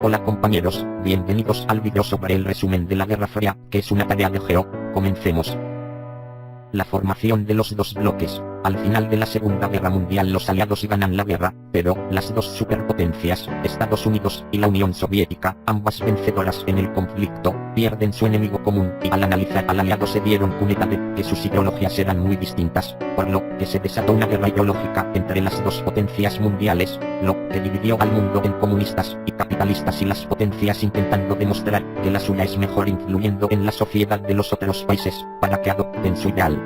Hola compañeros, bienvenidos al vídeo sobre el resumen de la Guerra Fría, que es una tarea de Geo. Comencemos. La formación de los dos bloques. Al final de la Segunda Guerra Mundial los aliados ganan la guerra, pero las dos superpotencias, Estados Unidos y la Unión Soviética, ambas vencedoras en el conflicto, pierden su enemigo común y al analizar al aliado se dieron cuenta de que sus ideologías eran muy distintas, por lo que se desató una guerra ideológica entre las dos potencias mundiales, lo que dividió al mundo en comunistas y capitalistas y las potencias intentando demostrar que la suya es mejor influyendo en la sociedad de los otros países para que adopten su ideal.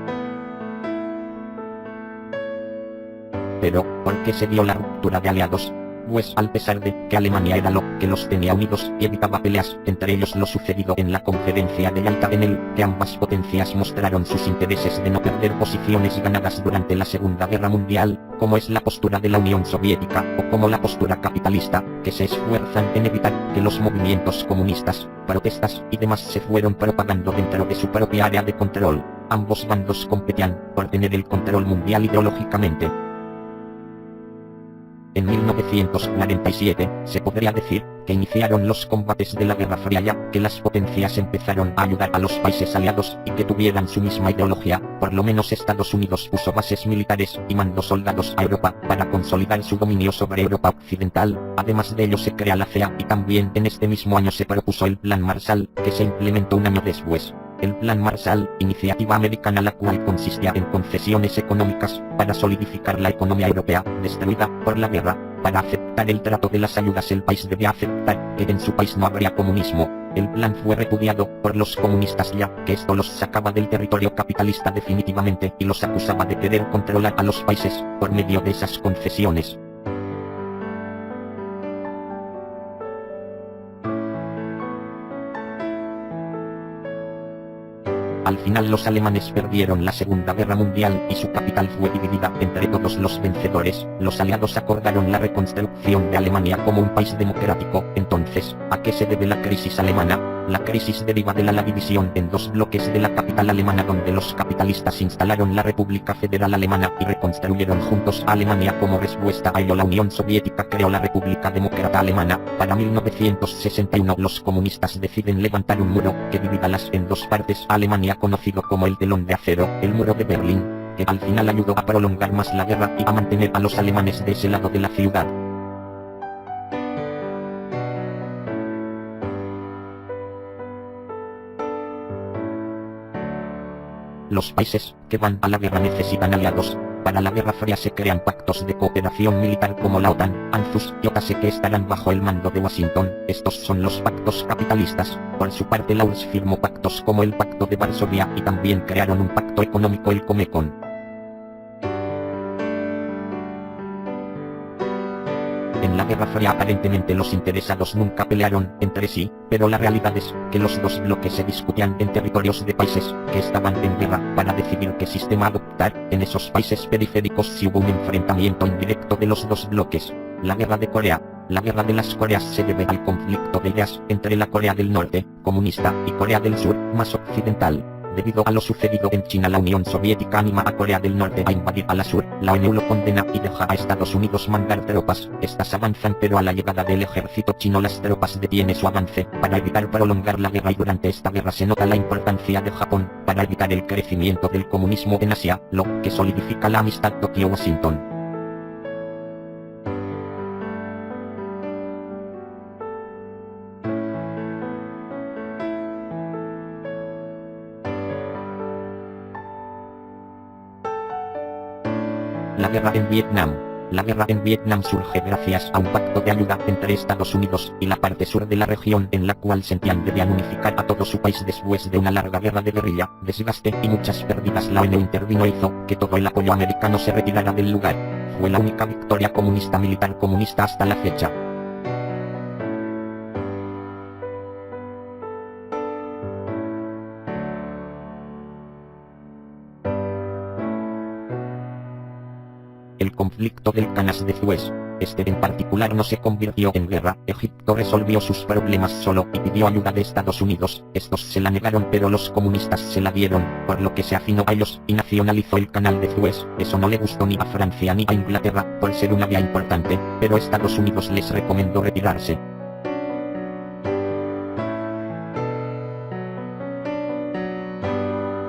Pero, ¿por qué se dio la ruptura de aliados? Pues al pesar de que Alemania era lo que los tenía unidos y evitaba peleas, entre ellos lo sucedido en la conferencia de Yalta en el que ambas potencias mostraron sus intereses de no perder posiciones ganadas durante la Segunda Guerra Mundial, como es la postura de la Unión Soviética o como la postura capitalista, que se esfuerzan en evitar que los movimientos comunistas, protestas y demás se fueron propagando dentro de su propia área de control. Ambos bandos competían por tener el control mundial ideológicamente. En 1947, se podría decir, que iniciaron los combates de la Guerra Fría ya que las potencias empezaron a ayudar a los países aliados y que tuvieran su misma ideología. Por lo menos Estados Unidos puso bases militares y mandó soldados a Europa para consolidar su dominio sobre Europa Occidental. Además de ello se crea la CEA y también en este mismo año se propuso el Plan Marshall, que se implementó un año después. El Plan Marshall, iniciativa americana la cual consistía en concesiones económicas para solidificar la economía europea, destruida por la guerra. Para aceptar el trato de las ayudas el país debía aceptar que en su país no habría comunismo. El plan fue repudiado por los comunistas ya que esto los sacaba del territorio capitalista definitivamente y los acusaba de querer controlar a los países por medio de esas concesiones. Al final los alemanes perdieron la Segunda Guerra Mundial y su capital fue dividida entre todos los vencedores. Los aliados acordaron la reconstrucción de Alemania como un país democrático. Entonces, ¿a qué se debe la crisis alemana? La crisis deriva de la división en dos bloques de la capital alemana donde los capitalistas instalaron la República Federal Alemana y reconstruyeron juntos a Alemania. Como respuesta a ello la Unión Soviética creó la República Demócrata Alemana. Para 1961 los comunistas deciden levantar un muro que divida en dos partes a Alemania conocido como el telón de acero, el muro de Berlín, que al final ayudó a prolongar más la guerra y a mantener a los alemanes de ese lado de la ciudad. Los países que van a la guerra necesitan aliados. Para la Guerra Fría se crean pactos de cooperación militar como la OTAN, ANZUS y OTASE que estarán bajo el mando de Washington. Estos son los pactos capitalistas. Por su parte la URSS firmó pactos como el Pacto de Varsovia y también crearon un pacto económico, el Comecon. En la Guerra Fría aparentemente los interesados nunca pelearon entre sí, pero la realidad es que los dos bloques se discutían en territorios de países que estaban en guerra para decidir qué sistema adoptar. En esos países periféricos sí hubo un enfrentamiento indirecto de los dos bloques. La Guerra de Corea. La Guerra de las Coreas se debe al conflicto de ideas entre la Corea del Norte, comunista, y Corea del Sur, más occidental. Debido a lo sucedido en China la Unión Soviética anima a Corea del Norte a invadir a la sur, la ONU lo condena y deja a Estados Unidos mandar tropas. Estas avanzan pero a la llegada del ejército chino las tropas detienen su avance para evitar prolongar la guerra y durante esta guerra se nota la importancia de Japón para evitar el crecimiento del comunismo en Asia, lo que solidifica la amistad Tokio-Washington. La guerra en Vietnam. La guerra en Vietnam surge gracias a un pacto de ayuda entre Estados Unidos y la parte sur de la región en la cual sentían debían unificar a todo su país después de una larga guerra de guerrilla, desgaste y muchas pérdidas. La ONU intervino e hizo que todo el apoyo americano se retirara del lugar. Fue la única victoria comunista militar comunista hasta la fecha. El conflicto del Canal de Suez. Este en particular no se convirtió en guerra. Egipto resolvió sus problemas solo y pidió ayuda de Estados Unidos. Estos se la negaron pero los comunistas se la dieron, por lo que se afinó a ellos y nacionalizó el Canal de Suez. Eso no le gustó ni a Francia ni a Inglaterra por ser una vía importante, pero Estados Unidos les recomendó retirarse.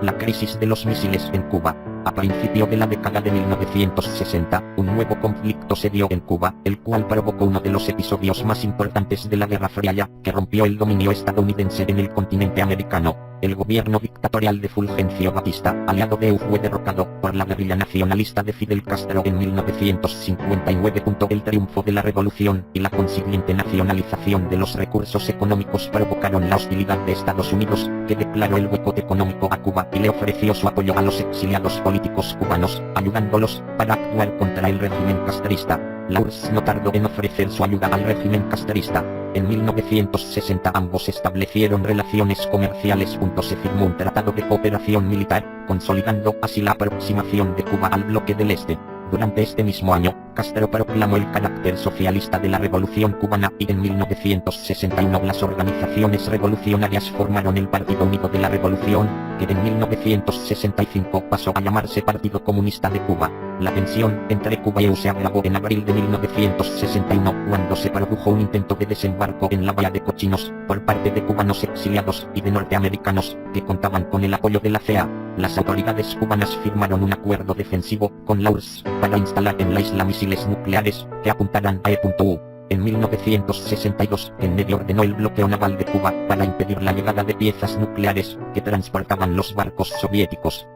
La crisis de los misiles en Cuba. A principio de la década de 1960, un nuevo conflicto se dio en Cuba, el cual provocó uno de los episodios más importantes de la Guerra Fría, que rompió el dominio estadounidense en el continente americano. El gobierno dictatorial de Fulgencio Batista, aliado de EU, fue derrocado por la guerrilla nacionalista de Fidel Castro en 1959. El triunfo de la revolución y la consiguiente nacionalización de los recursos económicos provocaron la hostilidad de Estados Unidos, que declaró el boicot económico a Cuba y le ofreció su apoyo a los exiliados políticos cubanos, ayudándolos para actuar contra el régimen castrista. La URSS no tardó en ofrecer su ayuda al régimen castrista. En 1960 ambos establecieron relaciones comerciales. Se firmó un tratado de cooperación militar, consolidando así la aproximación de Cuba al bloque del Este. Durante este mismo año, Castro proclamó el carácter socialista de la Revolución Cubana y en 1961 las organizaciones revolucionarias formaron el Partido Unido de la Revolución, que en 1965 pasó a llamarse Partido Comunista de Cuba. La tensión entre Cuba y EU se agravó en abril de 1961 cuando se produjo un intento de desembarco en la bahía de Cochinos por parte de cubanos exiliados y de norteamericanos que contaban con el apoyo de la CEA. Las autoridades cubanas firmaron un acuerdo defensivo con la URSS para instalar en la isla misiles nucleares que apuntaran a E.U. En 1962, Kennedy ordenó el bloqueo naval de Cuba para impedir la llegada de piezas nucleares que transportaban los barcos soviéticos.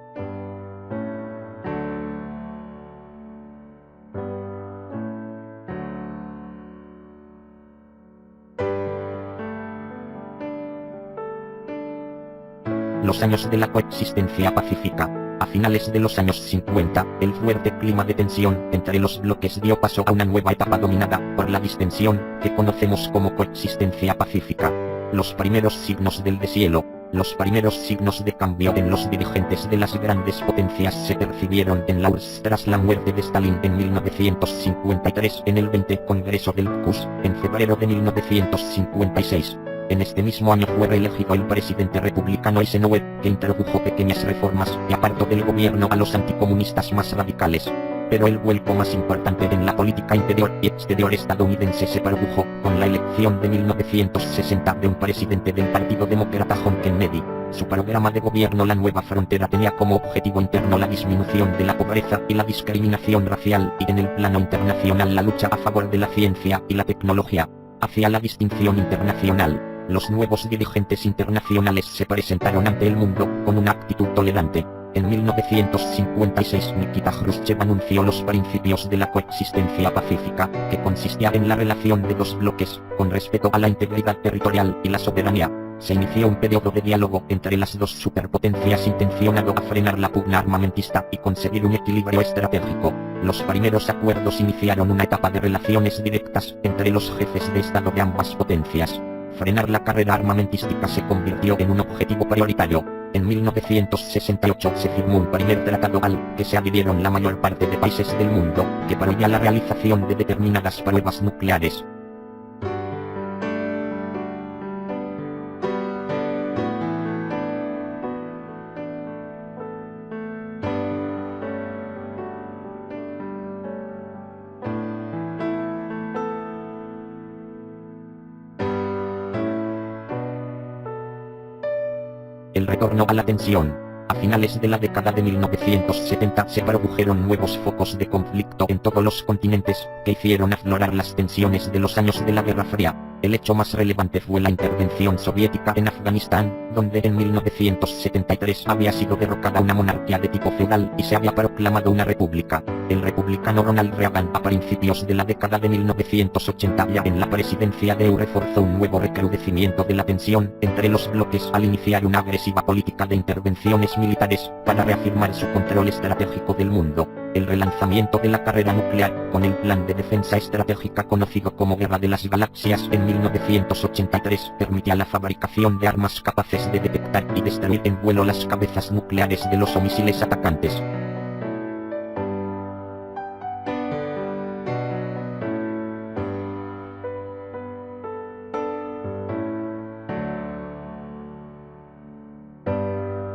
Los años de la coexistencia pacífica. A finales de los años 50, el fuerte clima de tensión entre los bloques dio paso a una nueva etapa dominada por la distensión, que conocemos como coexistencia pacífica. Los primeros signos del deshielo, los primeros signos de cambio en los dirigentes de las grandes potencias se percibieron en la URSS tras la muerte de Stalin en 1953 en el 20 Congreso del PCUS, en febrero de 1956. En este mismo año fue reelegido el presidente republicano Eisenhower, que introdujo pequeñas reformas y apartó del gobierno a los anticomunistas más radicales. Pero el vuelco más importante en la política interior y exterior estadounidense se produjo con la elección de 1960 de un presidente del Partido Demócrata, John Kennedy. Su programa de gobierno La Nueva Frontera tenía como objetivo interno la disminución de la pobreza y la discriminación racial y en el plano internacional la lucha a favor de la ciencia y la tecnología. Hacia la distinción internacional. Los nuevos dirigentes internacionales se presentaron ante el mundo con una actitud tolerante. En 1956 Nikita Khrushchev anunció los principios de la coexistencia pacífica, que consistía en la relación de dos bloques, con respeto a la integridad territorial y la soberanía. Se inició un periodo de diálogo entre las dos superpotencias intencionado a frenar la pugna armamentista y conseguir un equilibrio estratégico. Los primeros acuerdos iniciaron una etapa de relaciones directas entre los jefes de Estado de ambas potencias. Frenar la carrera armamentística se convirtió en un objetivo prioritario. En 1968 se firmó un primer tratado al que se adhirieron la mayor parte de países del mundo, que prohibía la realización de determinadas pruebas nucleares. El retorno a la tensión. A finales de la década de 1970 se produjeron nuevos focos de conflicto en todos los continentes, que hicieron aflorar las tensiones de los años de la Guerra Fría. El hecho más relevante fue la intervención soviética en Afganistán, donde en 1973 había sido derrocada una monarquía de tipo feudal y se había proclamado una república. El republicano Ronald Reagan, a principios de la década de 1980 ya en la presidencia de EU, reforzó un nuevo recrudecimiento de la tensión entre los bloques al iniciar una agresiva política de intervenciones militares para reafirmar su control estratégico del mundo. El relanzamiento de la carrera nuclear, con el plan de defensa estratégica conocido como Guerra de las Galaxias en 1983, permitía la fabricación de armas capaces de detectar y destruir en vuelo las cabezas nucleares de los misiles atacantes.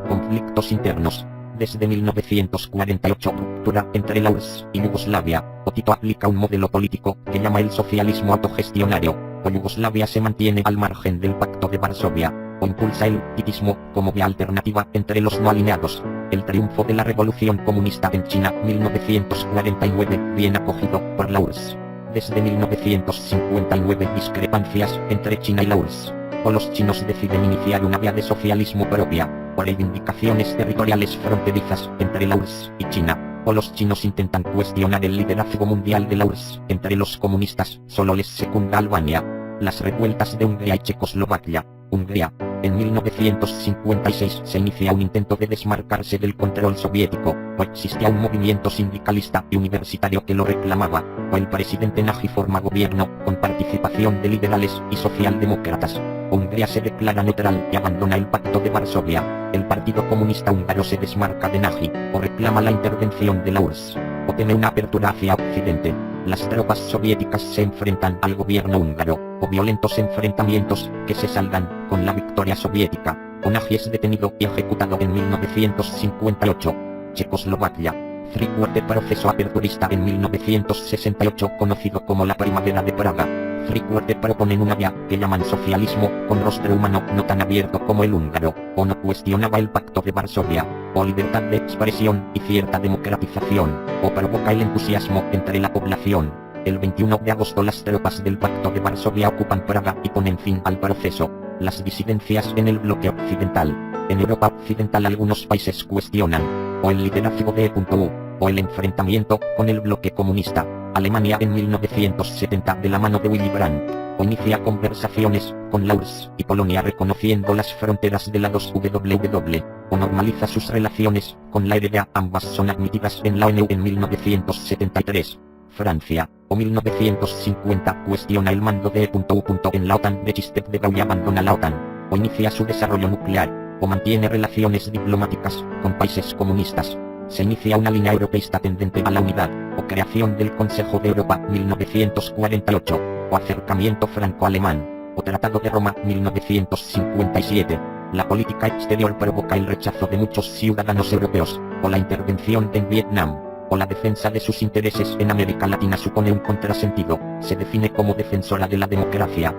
Conflictos internos. Desde 1948, ruptura entre la URSS y Yugoslavia. Tito aplica un modelo político que llama el socialismo autogestionario. Yugoslavia se mantiene al margen del Pacto de Varsovia. o impulsa el titismo como vía alternativa entre los no alineados. El triunfo de la revolución comunista en China 1949, bien acogido por la URSS. Desde 1959 discrepancias entre China y la URSS. O los chinos deciden iniciar una vía de socialismo propia, o reivindicaciones territoriales fronterizas entre la URSS y China, o los chinos intentan cuestionar el liderazgo mundial de la URSS. Entre los comunistas solo les secunda Albania. Las revueltas de Hungría y Checoslovaquia. Hungría. En 1956 se inicia un intento de desmarcarse del control soviético, o existía un movimiento sindicalista y universitario que lo reclamaba, o el presidente Nagy forma gobierno, con participación de liberales y socialdemócratas. Hungría se declara neutral y abandona el Pacto de Varsovia. El Partido Comunista Húngaro se desmarca de Nagy, o reclama la intervención de la URSS, o teme una apertura hacia Occidente. Las tropas soviéticas se enfrentan al gobierno húngaro, o violentos enfrentamientos que se saldan con la victoria soviética. O Nagy es detenido y ejecutado en 1958. Checoslovaquia. Three-Quarter proceso aperturista en 1968 conocido como la Primavera de Praga. Three-Quarter proponen una vía que llaman socialismo con rostro humano no tan abierto como el húngaro, o no cuestionaba el Pacto de Varsovia, o libertad de expresión y cierta democratización, o provoca el entusiasmo entre la población. El 21 de agosto las tropas del Pacto de Varsovia ocupan Praga y ponen fin al proceso. Las disidencias en el bloque occidental. En Europa occidental algunos países cuestionan, o el liderazgo de E.U., o el enfrentamiento con el bloque comunista. Alemania en 1970 de la mano de Willy Brandt, o inicia conversaciones con la URSS y Polonia reconociendo las fronteras de la 2WW, o normaliza sus relaciones con la RDA, ambas son admitidas en la ONU en 1973. Francia, o 1950 cuestiona el mando de E.U. En la OTAN de Chistep de Gaulle abandona la OTAN, o inicia su desarrollo nuclear, o mantiene relaciones diplomáticas con países comunistas. Se inicia una línea europeísta tendente a la unidad, o creación del Consejo de Europa 1948, o acercamiento franco-alemán, o Tratado de Roma 1957. La política exterior provoca el rechazo de muchos ciudadanos europeos, o la intervención en Vietnam, o la defensa de sus intereses en América Latina supone un contrasentido. Se define como defensora de la democracia,